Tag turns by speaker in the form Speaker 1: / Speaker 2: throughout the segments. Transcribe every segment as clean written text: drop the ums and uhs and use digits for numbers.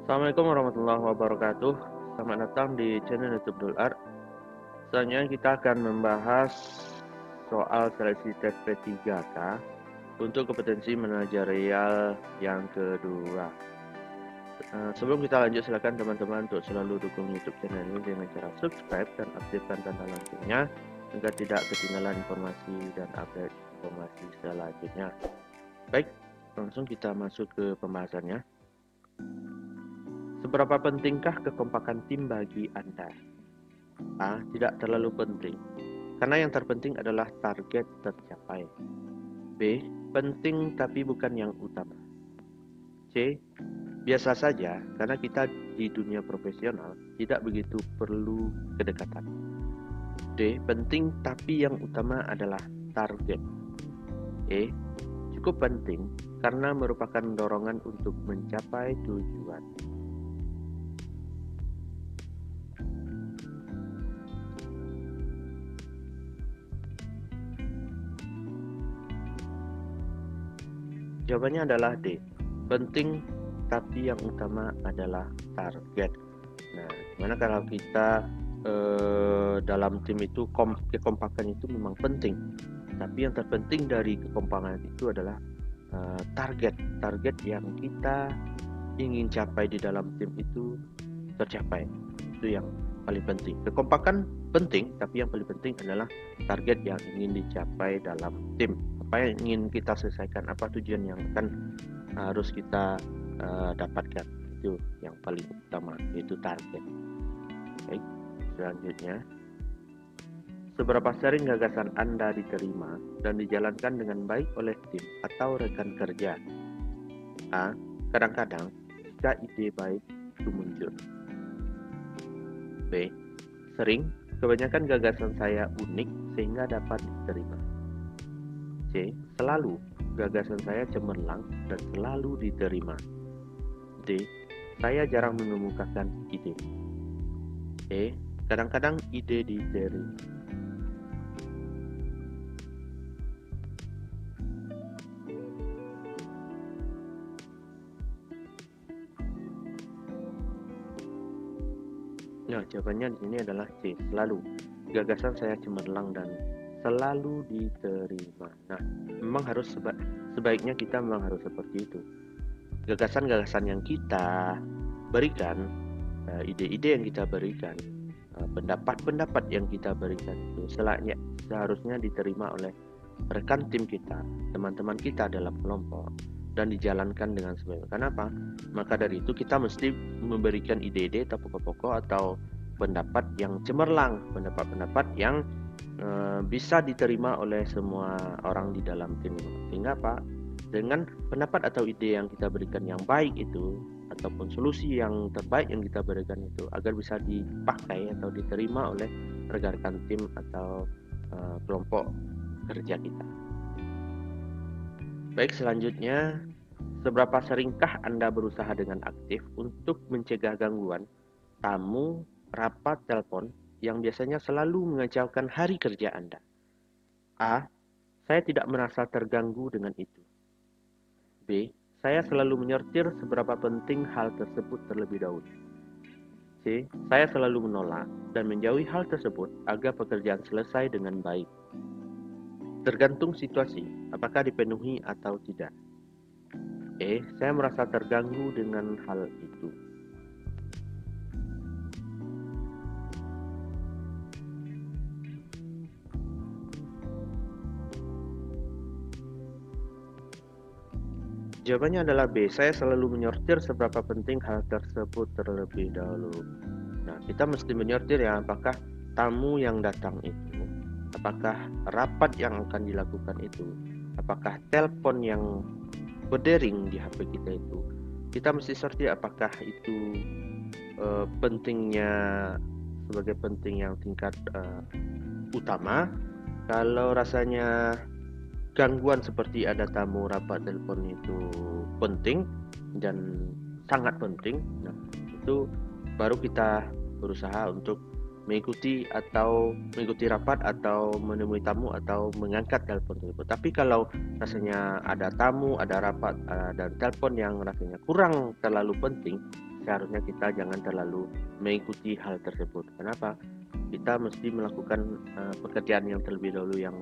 Speaker 1: Assalamualaikum warahmatullahi wabarakatuh. Selamat datang di channel YouTube Dulart. Selanjutnya kita akan membahas soal seleksi tes P3K untuk kompetensi manajerial yang kedua. Sebelum kita lanjut, silakan teman-teman untuk selalu dukung YouTube channel ini dengan cara subscribe dan aktifkan tanda loncengnya agar tidak ketinggalan informasi dan update informasi selanjutnya. Baik, langsung kita masuk ke pembahasannya. Seberapa pentingkah kekompakan tim bagi Anda? A. Tidak terlalu penting, karena yang terpenting adalah target tercapai. B. Penting tapi bukan yang utama. C. Biasa saja, karena kita di dunia profesional tidak begitu perlu kedekatan. D. Penting tapi yang utama adalah target. E. Cukup penting, karena merupakan dorongan untuk mencapai tujuan. Jawabannya adalah D. Penting tapi yang utama adalah target. Nah, gimana kalau kita dalam tim itu kekompakan itu memang penting, tapi yang terpenting dari kekompakan itu adalah target yang kita ingin capai di dalam tim itu tercapai. Itu yang paling penting. Kekompakan penting, tapi yang paling penting adalah target yang ingin dicapai dalam tim. Apa yang ingin kita selesaikan, apa tujuan yang harus kita dapatkan, itu yang paling utama, yaitu target. Baik, selanjutnya, seberapa sering gagasan Anda diterima dan dijalankan dengan baik oleh tim atau rekan kerja? A. Kadang-kadang jika ide baik itu muncul. B. Sering, kebanyakan gagasan saya unik sehingga dapat diterima. C. Selalu, gagasan saya cemerlang dan selalu diterima. D. Saya jarang mengemukakan ide. E. Kadang-kadang ide diterima. Nah, jawabannya di sini adalah C. Selalu, gagasan saya cemerlang dan selalu diterima. Nah, memang harus sebaiknya kita memang harus seperti itu. Gagasan-gagasan yang kita berikan, ide-ide yang kita berikan, pendapat-pendapat yang kita berikan itu seharusnya diterima oleh rekan tim kita, teman-teman kita dalam kelompok, dan dijalankan dengan sebaik. Kenapa? Maka dari itu kita mesti memberikan ide-ide atau pokok-pokok atau pendapat yang cemerlang, pendapat-pendapat yang bisa diterima oleh semua orang di dalam tim. Sehingga apa? Dengan pendapat atau ide yang kita berikan yang baik itu, ataupun solusi yang terbaik yang kita berikan itu, agar bisa dipakai atau diterima oleh rekan-rekan tim atau kelompok kerja kita. Baik, selanjutnya, seberapa seringkah Anda berusaha dengan aktif untuk mencegah gangguan tamu, rapat, telepon yang biasanya selalu mengacaukan hari kerja Anda? A. Saya tidak merasa terganggu dengan itu. B. Saya selalu menyortir seberapa penting hal tersebut terlebih dahulu. C. Saya selalu menolak dan menjauhi hal tersebut agar pekerjaan selesai dengan baik. Tergantung situasi, apakah dipenuhi atau tidak. E. Saya merasa terganggu dengan hal itu. Jawabannya adalah B. Saya selalu menyortir seberapa penting hal tersebut terlebih dahulu. Nah, kita mesti menyortir ya, apakah tamu yang datang itu, apakah rapat yang akan dilakukan itu, apakah telepon yang berdering di HP kita itu. Kita mesti sortir apakah itu pentingnya sebagai penting yang tingkat utama. Kalau rasanya gangguan seperti ada tamu, rapat, telepon itu penting dan sangat penting, nah itu baru kita berusaha untuk mengikuti rapat atau menemui tamu atau mengangkat telepon tersebut. Tapi kalau rasanya ada tamu, ada rapat, dan telepon yang rasanya kurang terlalu penting, seharusnya kita jangan terlalu mengikuti hal tersebut. Kenapa? Kita mesti melakukan pekerjaan yang terlebih dahulu yang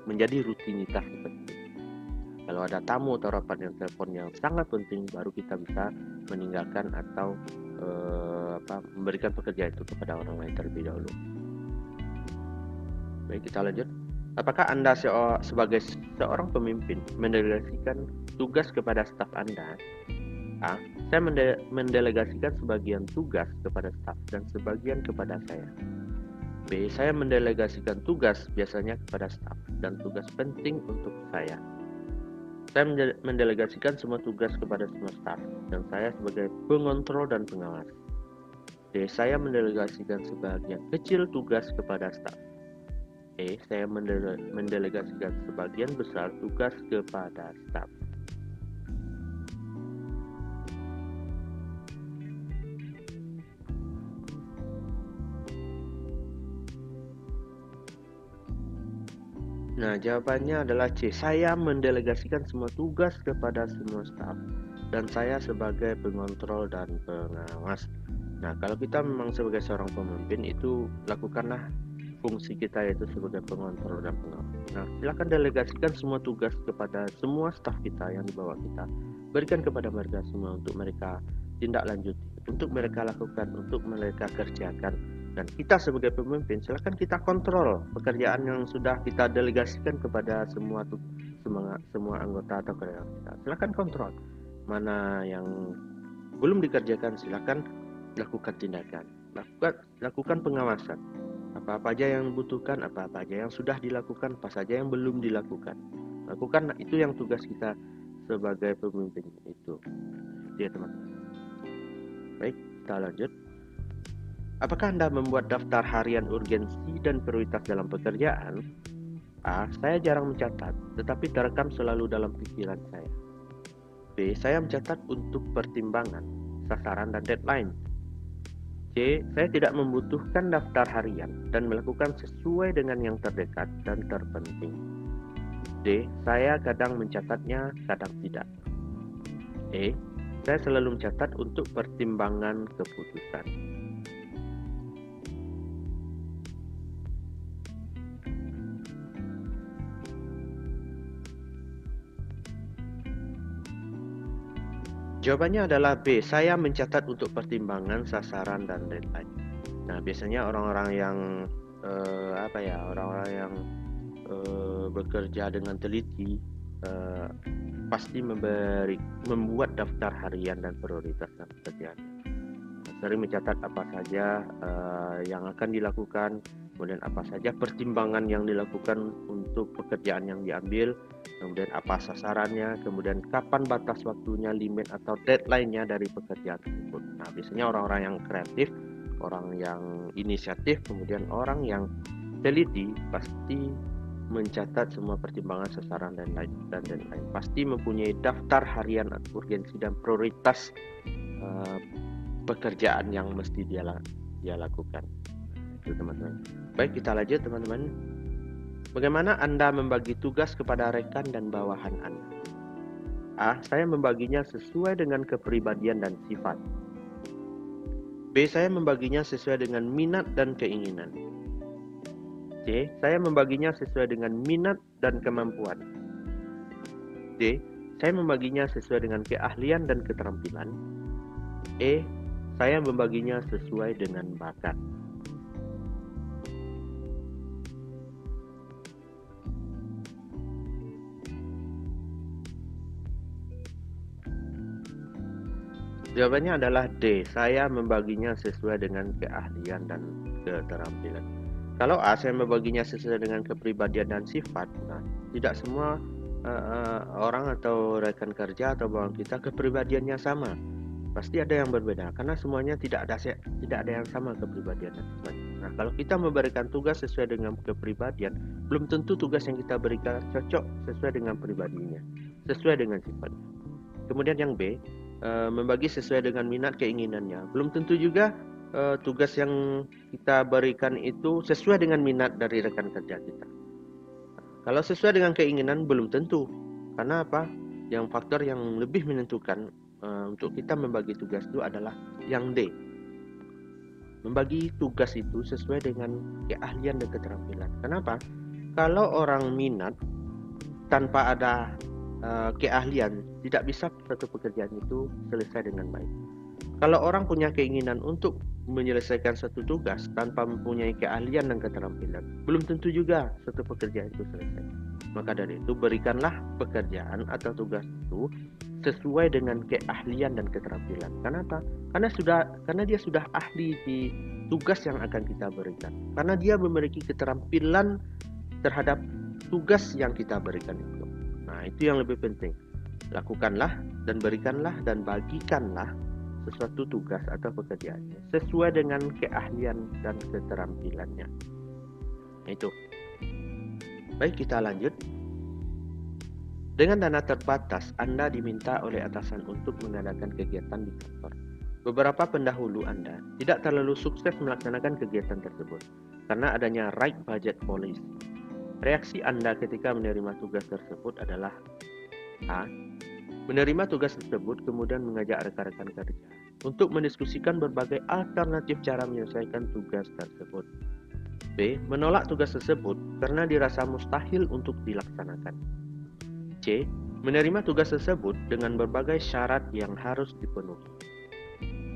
Speaker 1: menjadi rutinitas seperti itu. Kalau ada tamu atau rapat yang telepon yang sangat penting, baru kita bisa meninggalkan atau memberikan pekerjaan itu kepada orang lain terlebih dahulu. Baik, kita lanjut. Apakah Anda sebagai seorang pemimpin mendelegasikan tugas kepada staf Anda? A. Saya mendelegasikan sebagian tugas kepada staf dan sebagian kepada saya. B. Saya mendelegasikan tugas biasanya kepada staf dan tugas penting untuk saya. Saya mendelegasikan semua tugas kepada semua staf dan saya sebagai pengontrol dan pengawas. D. Saya mendelegasikan sebagian kecil tugas kepada staf. E. Saya mendelegasikan sebagian besar tugas kepada staf. Nah, jawabannya adalah C. Saya mendelegasikan semua tugas kepada semua staf dan saya sebagai pengontrol dan pengawas. Nah, kalau kita memang sebagai seorang pemimpin itu lakukanlah fungsi kita yaitu sebagai pengontrol dan pengawas. Nah, silakan delegasikan semua tugas kepada semua staf kita yang di bawah kita. Berikan kepada mereka semua untuk mereka tindak lanjuti, untuk mereka lakukan, untuk mereka kerjakan. Dan kita sebagai pemimpin, silakan kita kontrol pekerjaan yang sudah kita delegasikan kepada semua anggota atau karyawan kita. Silakan kontrol mana yang belum dikerjakan, silakan lakukan tindakan, lakukan pengawasan. Apa-apa aja yang dibutuhkan, apa-apa aja yang sudah dilakukan, apa saja yang belum dilakukan. Lakukan, itu yang tugas kita sebagai pemimpin itu. Ya teman-teman. Baik, kita lanjut. Apakah Anda membuat daftar harian urgensi dan prioritas dalam pekerjaan? A. Saya jarang mencatat, tetapi terekam selalu dalam pikiran saya. B. Saya mencatat untuk pertimbangan, sasaran, dan deadline. C. Saya tidak membutuhkan daftar harian dan melakukan sesuai dengan yang terdekat dan terpenting. D. Saya kadang mencatatnya, kadang tidak. E. Saya selalu mencatat untuk pertimbangan keputusan. Jawabannya adalah B. Saya mencatat untuk pertimbangan, sasaran, dan deadline. Nah, biasanya orang-orang yang orang-orang yang bekerja dengan teliti pasti membuat daftar harian dan prioritas dalam pekerjaan. Sering mencatat apa saja yang akan dilakukan, kemudian apa saja pertimbangan yang dilakukan untuk pekerjaan yang diambil, kemudian apa sasarannya, kemudian kapan batas waktunya, limit atau deadline-nya dari pekerjaan tersebut. Nah, biasanya orang-orang yang kreatif, orang yang inisiatif, kemudian orang yang teliti pasti mencatat semua pertimbangan, sasaran, dan lain-lain. Pasti mempunyai daftar harian urgensi dan prioritas pekerjaan yang mesti dia lakukan. Itu teman-teman. Baik, kita lanjut teman-teman. Bagaimana Anda membagi tugas kepada rekan dan bawahan Anda? A. Saya membaginya sesuai dengan kepribadian dan sifat. B. Saya membaginya sesuai dengan minat dan keinginan. C. Saya membaginya sesuai dengan minat dan kemampuan. D. Saya membaginya sesuai dengan keahlian dan keterampilan. E. Saya membaginya sesuai dengan bakat. Jawabannya adalah D. Saya membaginya sesuai dengan keahlian dan keterampilan. Kalau A, saya membaginya sesuai dengan kepribadian dan sifat. Nah, tidak semua orang atau rekan kerja atau bawahan kita kepribadiannya sama. Pasti ada yang berbeda karena semuanya tidak ada yang sama kepribadian dan sifatnya. Nah, kalau kita memberikan tugas sesuai dengan kepribadian, belum tentu tugas yang kita berikan cocok sesuai dengan pribadinya, sesuai dengan sifatnya. Kemudian yang B, membagi sesuai dengan minat keinginannya. Belum tentu juga tugas yang kita berikan itu sesuai dengan minat dari rekan kerja kita. Kalau sesuai dengan keinginan belum tentu. Karena apa? Yang faktor yang lebih menentukan untuk kita membagi tugas itu adalah yang D. Membagi tugas itu sesuai dengan keahlian dan keterampilan. Kenapa? Kalau orang minat tanpa ada keahlian, tidak bisa satu pekerjaan itu selesai dengan baik. Kalau orang punya keinginan untuk menyelesaikan satu tugas tanpa mempunyai keahlian dan keterampilan, belum tentu juga satu pekerjaan itu selesai. Maka dari itu, berikanlah pekerjaan atau tugas itu sesuai dengan keahlian dan keterampilan. Kenapa? Karena dia sudah ahli di tugas yang akan kita berikan. Karena dia memiliki keterampilan terhadap tugas yang kita berikan itu. Nah, itu yang lebih penting. Lakukanlah dan berikanlah dan bagikanlah sesuatu tugas atau pekerjaannya sesuai dengan keahlian dan keterampilannya. Itu. Baik, kita lanjut. Dengan dana terbatas, Anda diminta oleh atasan untuk mengadakan kegiatan di kantor. Beberapa pendahulu Anda tidak terlalu sukses melaksanakan kegiatan tersebut karena adanya right budget policy. Reaksi Anda ketika menerima tugas tersebut adalah A. Menerima tugas tersebut kemudian mengajak rekan-rekan kerja untuk mendiskusikan berbagai alternatif cara menyelesaikan tugas tersebut. B. Menolak tugas tersebut karena dirasa mustahil untuk dilaksanakan. C. Menerima tugas tersebut dengan berbagai syarat yang harus dipenuhi.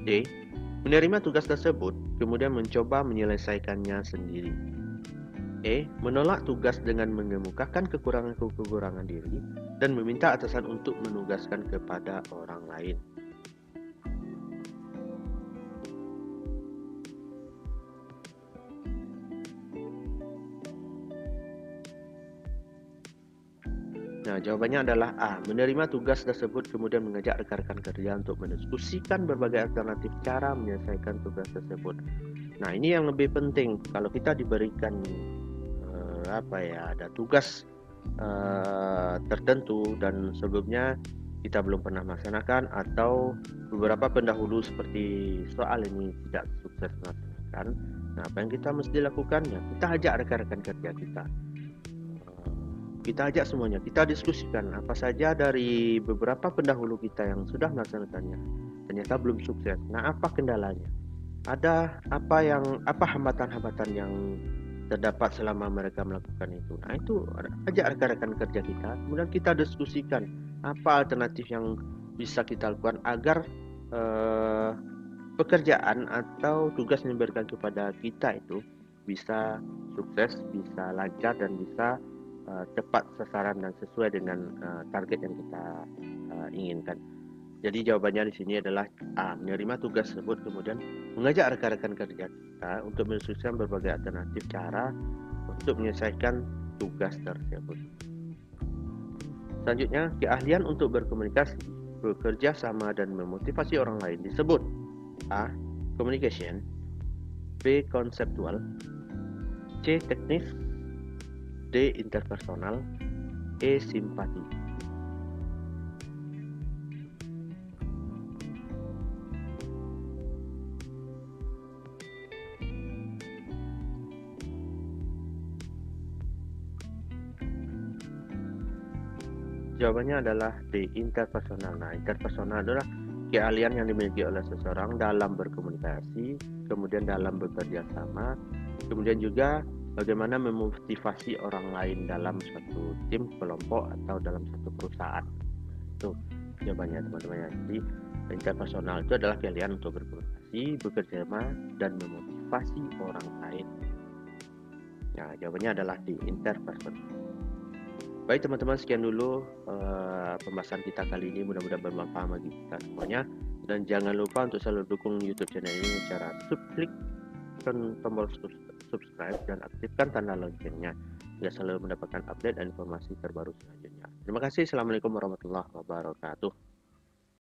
Speaker 1: D. Menerima tugas tersebut kemudian mencoba menyelesaikannya sendiri. E. Menolak tugas dengan mengemukakan kekurangan-kekurangan diri dan meminta atasan untuk menugaskan kepada orang lain. Nah, jawabannya adalah A. Menerima tugas tersebut kemudian mengajak rekan-rekan kerja untuk mendiskusikan berbagai alternatif cara menyelesaikan tugas tersebut. Nah, ini yang lebih penting. Kalau kita diberikan ada tugas tertentu dan sebelumnya kita belum pernah melaksanakan atau beberapa pendahulu seperti soal ini tidak sukses melaksanakan. Nah, apa yang kita mesti lakukan? Ya, kita ajak rekan-rekan kerja kita. Kita ajak semuanya, kita diskusikan apa saja dari beberapa pendahulu kita yang sudah melaksanakannya ternyata belum sukses. Nah, apa kendalanya? Ada apa hambatan-hambatan yang terdapat selama mereka melakukan itu. Nah, itu ajak rekan-rekan kerja kita, kemudian kita diskusikan apa alternatif yang bisa kita lakukan agar pekerjaan atau tugas yang diberikan kepada kita itu bisa sukses, bisa lancar dan bisa tepat sasaran dan sesuai dengan target yang kita inginkan. Jadi jawabannya di sini adalah A. Menerima tugas tersebut kemudian mengajak rekan-rekan kerja kita untuk mendiskusikan berbagai alternatif cara untuk menyelesaikan tugas tersebut. Selanjutnya, keahlian untuk berkomunikasi, bekerja sama dan memotivasi orang lain disebut A. Communication, B. Konseptual, C. Teknis, D. Interpersonal, E. Simpati. Jawabannya adalah D. Interpersonal. Nah, interpersonal adalah keahlian yang dimiliki oleh seseorang dalam berkomunikasi, kemudian dalam bekerja sama, kemudian juga bagaimana memotivasi orang lain dalam suatu tim, kelompok, atau dalam satu perusahaan. Itu jawabannya, teman-teman. Jadi, interpersonal itu adalah keahlian untuk berkomunikasi, bekerja sama, dan memotivasi orang lain. Nah, jawabannya adalah D. Interpersonal. Baik teman-teman, sekian dulu pembahasan kita kali ini, mudah-mudahan bermanfaat bagi kita semuanya. Dan jangan lupa untuk selalu dukung YouTube channel ini dengan cara klik tombol subscribe dan aktifkan tanda loncengnya agar selalu mendapatkan update dan informasi terbaru selanjutnya. Terima kasih. Assalamualaikum warahmatullahi wabarakatuh.